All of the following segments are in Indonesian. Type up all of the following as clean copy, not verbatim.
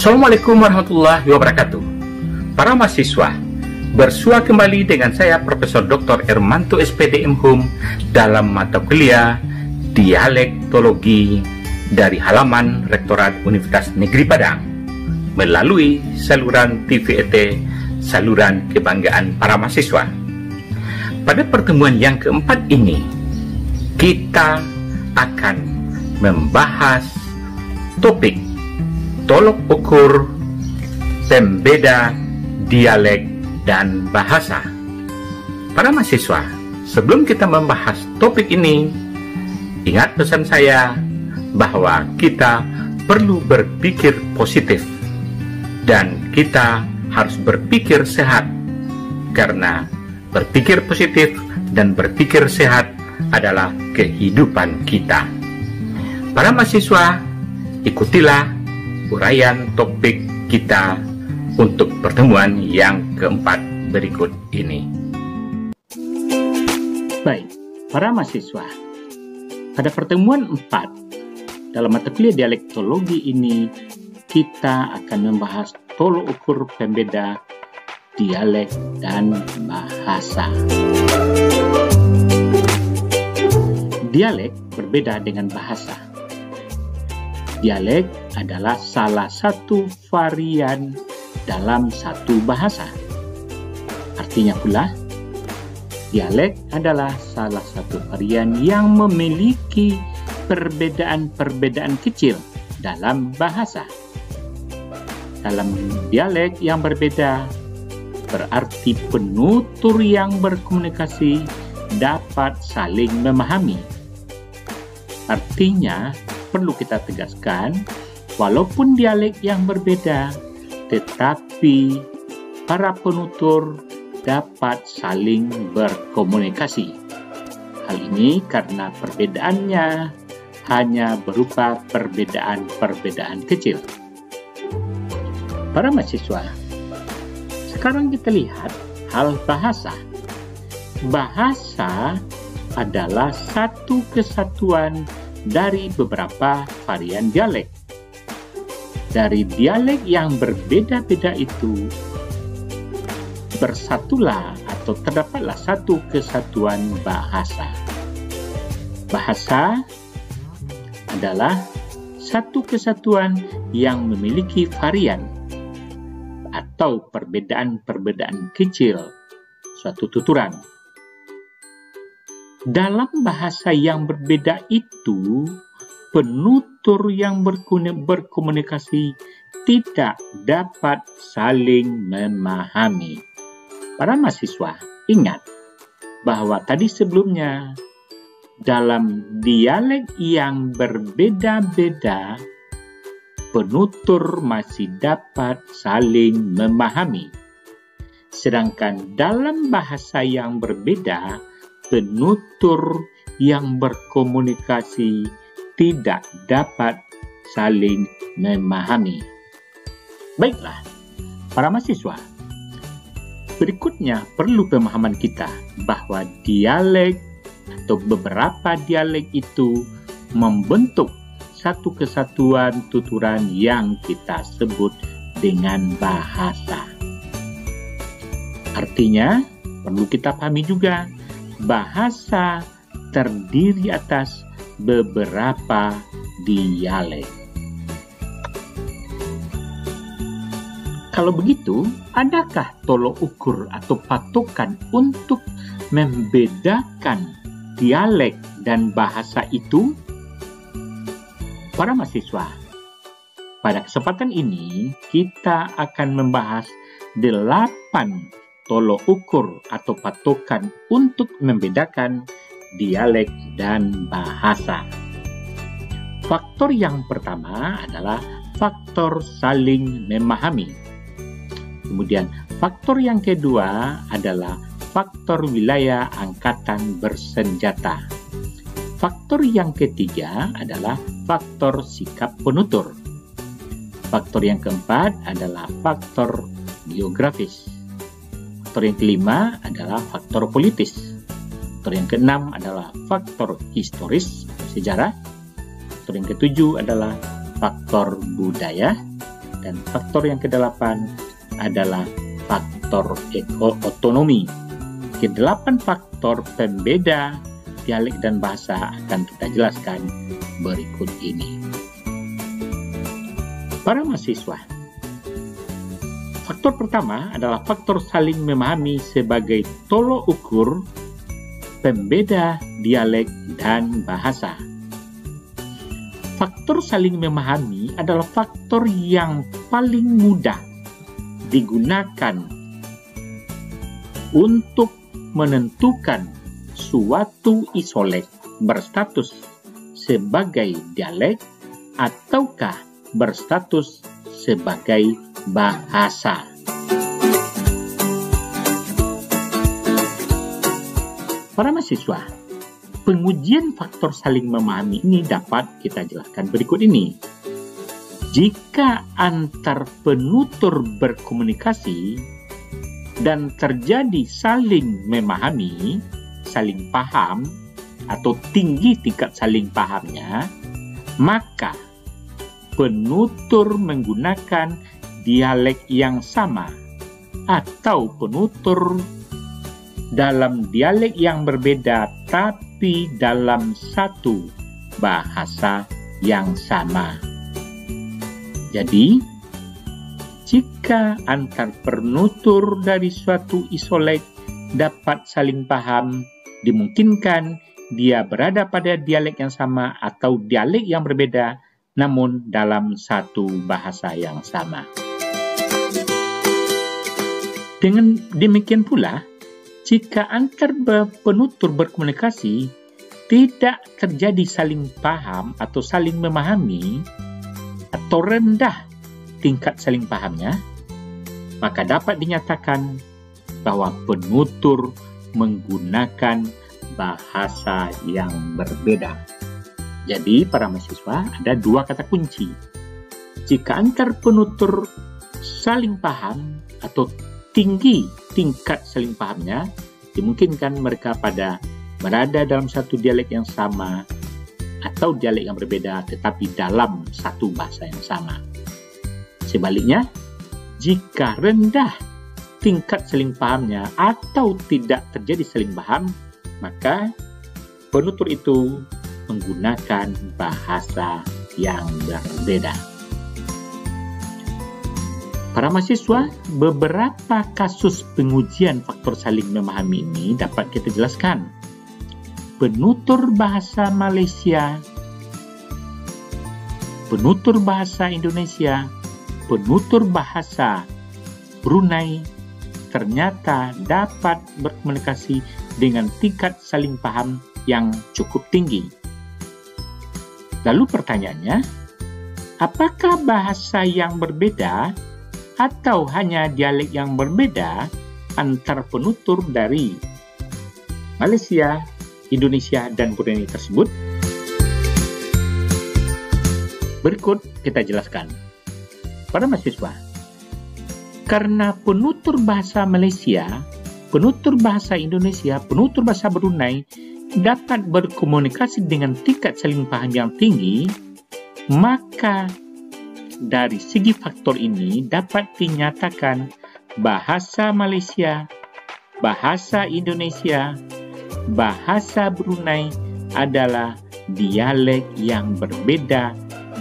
Assalamualaikum warahmatullahi wabarakatuh. Para mahasiswa, bersua kembali dengan saya Profesor Dr. Ermanto SPD MHum dalam mata kuliah Dialektologi dari halaman Rektorat Universitas Negeri Padang melalui saluran TVET, saluran kebanggaan para mahasiswa. Pada pertemuan yang keempat ini, kita akan membahas topik tolok ukur pembeda dialek dan bahasa. Para mahasiswa, sebelum kita membahas topik ini, ingat pesan saya bahwa kita perlu berpikir positif dan kita harus berpikir sehat, karena berpikir positif dan berpikir sehat adalah kehidupan kita. Para mahasiswa, ikutilah uraian topik kita untuk pertemuan yang keempat berikut ini. Baik, para mahasiswa, pada pertemuan 4 dalam mata kuliah dialektologi ini kita akan membahas tolok ukur pembeda dialek dan bahasa. Dialek berbeda dengan bahasa. Dialek adalah salah satu varian dalam satu bahasa. Artinya pula, dialek adalah salah satu varian yang memiliki perbedaan-perbedaan kecil dalam bahasa. Dalam dialek yang berbeda, berarti penutur yang berkomunikasi dapat saling memahami. Artinya, perlu kita tegaskan, walaupun dialek yang berbeda, tetapi para penutur dapat saling berkomunikasi. Hal ini karena perbedaannya hanya berupa perbedaan-perbedaan kecil. Para mahasiswa, sekarang kita lihat hal bahasa. Bahasa adalah satu kesatuan dari beberapa varian dialek. Dari dialek yang berbeda-beda itu, bersatulah atau terdapatlah satu kesatuan bahasa. Bahasa adalah satu kesatuan yang memiliki varian atau perbedaan-perbedaan kecil suatu tuturan. Dalam bahasa yang berbeda itu, penutur yang berkomunikasi tidak dapat saling memahami. Para mahasiswa, ingat bahwa tadi sebelumnya, dalam dialek yang berbeda-beda, penutur masih dapat saling memahami. Sedangkan dalam bahasa yang berbeda, penutur yang berkomunikasi tidak dapat saling memahami. Baiklah, para mahasiswa, berikutnya perlu pemahaman kita bahwa dialek atau beberapa dialek itu membentuk satu kesatuan tuturan yang kita sebut dengan bahasa. Artinya, perlu kita pahami juga, bahasa terdiri atas beberapa dialek. Kalau begitu, adakah tolok ukur atau patokan untuk membedakan dialek dan bahasa itu? Para mahasiswa, pada kesempatan ini kita akan membahas 8 tolok ukur atau patokan untuk membedakan dialek dan bahasa. Faktor yang pertama adalah faktor saling memahami. Kemudian faktor yang kedua adalah faktor wilayah angkatan bersenjata. Faktor yang ketiga adalah faktor sikap penutur. Faktor yang keempat adalah faktor geografis. Faktor yang kelima adalah faktor politis. Faktor yang keenam adalah faktor historis, sejarah. Faktor yang ketujuh adalah faktor budaya. Dan faktor yang kedelapan adalah faktor otonomi. Kedelapan faktor pembeda dialek dan bahasa akan kita jelaskan berikut ini. Para mahasiswa, faktor pertama adalah faktor saling memahami sebagai tolok ukur pembeda dialek dan bahasa. Faktor saling memahami adalah faktor yang paling mudah digunakan untuk menentukan suatu isolek berstatus sebagai dialek ataukah berstatus sebagai bahasa. Para mahasiswa, pengujian faktor saling memahami ini dapat kita jelaskan berikut ini. Jika antar penutur berkomunikasi dan terjadi saling memahami, saling paham, atau tinggi tingkat saling pahamnya, maka penutur menggunakan dialek yang sama atau penutur dalam dialek yang berbeda tapi dalam satu bahasa yang sama. Jadi, jika antar penutur dari suatu isolek dapat saling paham, dimungkinkan dia berada pada dialek yang sama atau dialek yang berbeda namun dalam satu bahasa yang sama. Dengan demikian pula, jika antar penutur berkomunikasi tidak terjadi saling paham atau saling memahami atau rendah tingkat saling pahamnya, maka dapat dinyatakan bahwa penutur menggunakan bahasa yang berbeda. Jadi, para mahasiswa, ada dua kata kunci. Jika antar penutur saling paham atau tinggi tingkat saling pahamnya, dimungkinkan mereka berada dalam satu dialek yang sama atau dialek yang berbeda tetapi dalam satu bahasa yang sama. Sebaliknya, jika rendah tingkat saling pahamnya atau tidak terjadi saling paham, maka penutur itu menggunakan bahasa yang berbeda. Para mahasiswa, beberapa kasus pengujian faktor saling memahami ini dapat kita jelaskan. Penutur bahasa Malaysia, penutur bahasa Indonesia, penutur bahasa Brunei ternyata dapat berkomunikasi dengan tingkat saling paham yang cukup tinggi. Lalu pertanyaannya, apakah bahasa yang berbeda atau hanya dialek yang berbeda antar penutur dari Malaysia, Indonesia, dan Brunei tersebut? Berikut kita jelaskan. Para mahasiswa, karena penutur bahasa Malaysia, penutur bahasa Indonesia, penutur bahasa Brunei dapat berkomunikasi dengan tingkat saling paham yang tinggi, maka dari segi faktor ini dapat dinyatakan bahasa Malaysia, bahasa Indonesia, bahasa Brunei adalah dialek yang berbeda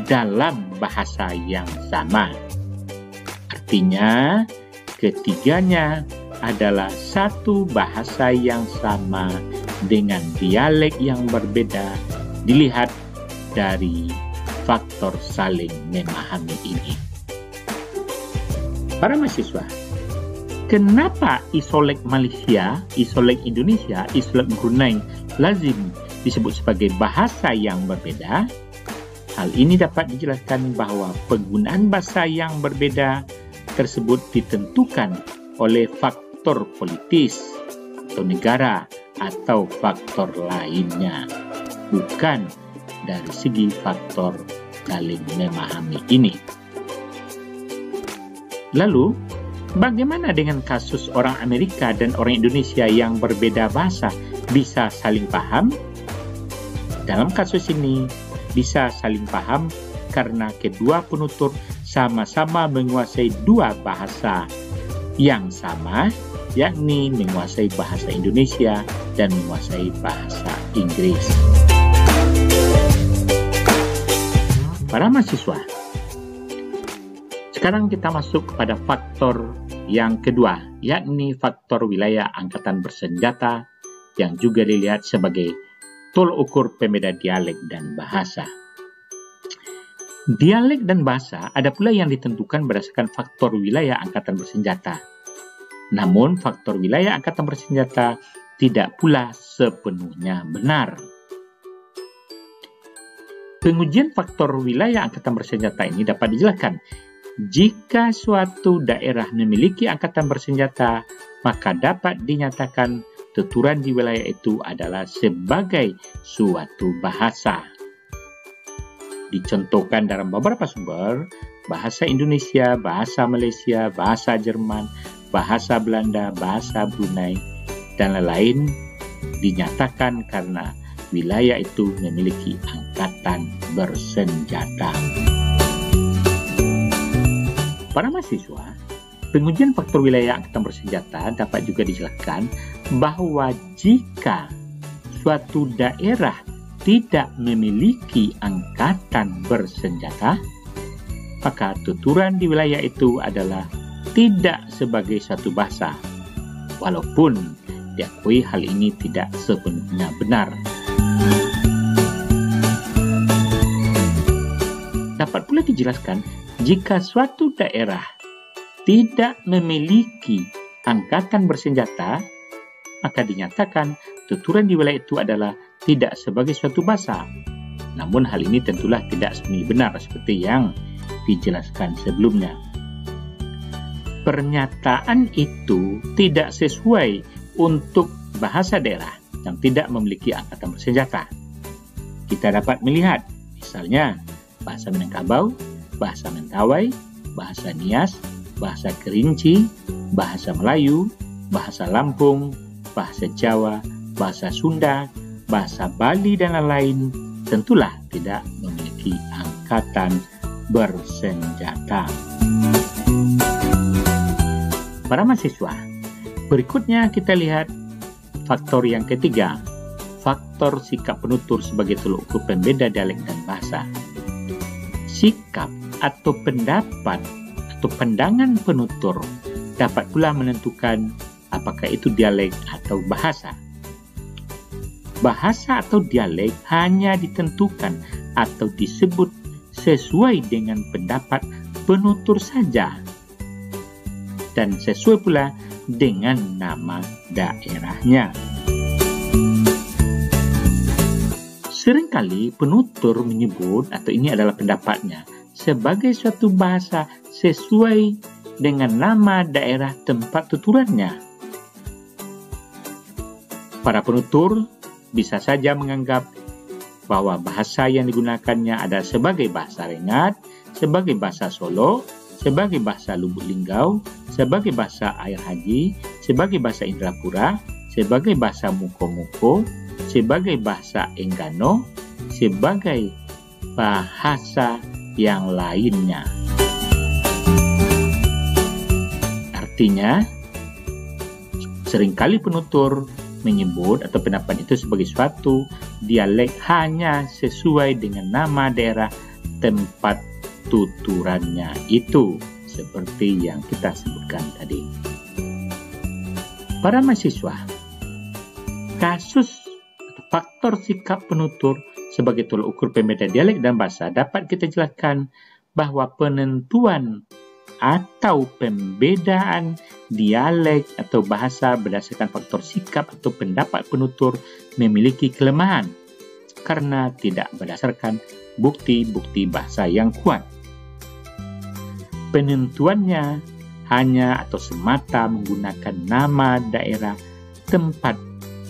dalam bahasa yang sama. Artinya, ketiganya adalah satu bahasa yang sama dengan dialek yang berbeda dilihat dari faktor saling memahami ini. Para mahasiswa, kenapa isolek Malaysia, isolek Indonesia, isolek Brunei lazim disebut sebagai bahasa yang berbeda? Hal ini dapat dijelaskan bahwa penggunaan bahasa yang berbeda tersebut ditentukan oleh faktor politis atau negara atau faktor lainnya, bukan dari segi faktor saling memahami ini. Lalu, bagaimana dengan kasus orang Amerika dan orang Indonesia yang berbeda bahasa bisa saling paham? Dalam kasus ini, bisa saling paham karena kedua penutur sama-sama menguasai dua bahasa yang sama, yakni menguasai bahasa Indonesia dan menguasai bahasa Inggris. Para mahasiswa, sekarang kita masuk kepada faktor yang kedua, yakni faktor wilayah angkatan bersenjata yang juga dilihat sebagai tolok ukur pembeda dialek dan bahasa. Dialek dan bahasa ada pula yang ditentukan berdasarkan faktor wilayah angkatan bersenjata. Namun, faktor wilayah angkatan bersenjata tidak pula sepenuhnya benar. Pengujian faktor wilayah angkatan bersenjata ini dapat dijelaskan. Jika suatu daerah memiliki angkatan bersenjata, maka dapat dinyatakan tuturan di wilayah itu adalah sebagai suatu bahasa. Dicontohkan dalam beberapa sumber, bahasa Indonesia, bahasa Malaysia, bahasa Jerman, bahasa Belanda, bahasa Brunei, dan lain-lain dinyatakan karena wilayah itu memiliki angkatan bersenjata. Para mahasiswa, pengujian faktor wilayah angkatan bersenjata dapat juga dijelaskan bahwa jika suatu daerah tidak memiliki angkatan bersenjata, maka tuturan di wilayah itu adalah tidak sebagai satu bahasa, walaupun diakui hal ini tidak sepenuhnya benar. Dapat pula dijelaskan jika suatu daerah tidak memiliki angkatan bersenjata, maka dinyatakan tuturan di wilayah itu adalah tidak sebagai suatu bahasa. Namun hal ini tentulah tidak sepenuhnya benar seperti yang dijelaskan sebelumnya. Pernyataan itu tidak sesuai untuk bahasa daerah yang tidak memiliki angkatan bersenjata. Kita dapat melihat, misalnya, bahasa Minangkabau, bahasa Mentawai, bahasa Nias, bahasa Kerinci, bahasa Melayu, bahasa Lampung, bahasa Jawa, bahasa Sunda, bahasa Bali, dan lain-lain tentulah tidak memiliki angkatan bersenjata. Para mahasiswa, berikutnya kita lihat faktor yang ketiga, faktor sikap penutur sebagai tolok ukur pembeda dialek dan bahasa. Sikap atau pendapat atau pandangan penutur dapat pula menentukan apakah itu dialek atau bahasa. Bahasa atau dialek hanya ditentukan atau disebut sesuai dengan pendapat penutur saja dan sesuai pula dengan nama daerahnya. Seringkali penutur menyebut, atau ini adalah pendapatnya, sebagai suatu bahasa sesuai dengan nama daerah tempat tuturannya. Para penutur bisa saja menganggap bahwa bahasa yang digunakannya adalah sebagai bahasa Rengat, sebagai bahasa Solo, sebagai bahasa Lubuk Linggau, sebagai bahasa Air Haji, sebagai bahasa Indrapura, sebagai bahasa Muko-Muko, sebagai bahasa Enggano, sebagai bahasa yang lainnya. Artinya, seringkali penutur menyebut atau pendapat itu sebagai suatu dialek hanya sesuai dengan nama daerah tempat tuturannya itu, seperti yang kita sebutkan tadi. Para mahasiswa, kasus atau faktor sikap penutur sebagai tolok ukur pembeda dialek dan bahasa dapat kita jelaskan bahwa penentuan atau pembedaan dialek atau bahasa berdasarkan faktor sikap atau pendapat penutur memiliki kelemahan karena tidak berdasarkan bukti-bukti bahasa yang kuat. Penentuannya hanya atau semata menggunakan nama daerah tempat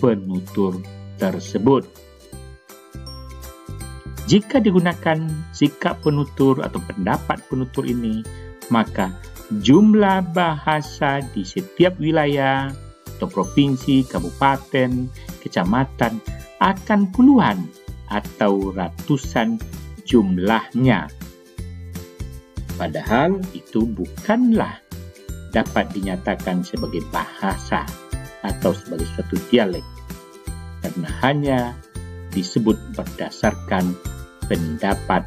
penutur tersebut. Jika digunakan sikap penutur atau pendapat penutur ini, maka jumlah bahasa di setiap wilayah atau provinsi, kabupaten, kecamatan akan puluhan atau ratusan jumlahnya. Padahal itu bukanlah dapat dinyatakan sebagai bahasa atau sebagai suatu dialek, karena hanya disebut berdasarkan pendapat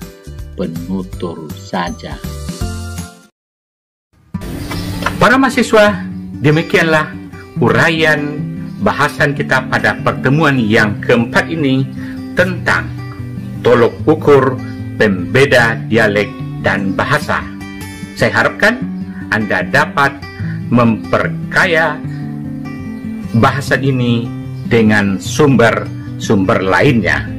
penutur saja. Para mahasiswa, demikianlah uraian bahasan kita pada pertemuan yang keempat ini tentang tolok ukur pembeda dialek dan bahasa. Saya harapkan Anda dapat memperkaya bahasan ini dengan sumber-sumber lainnya.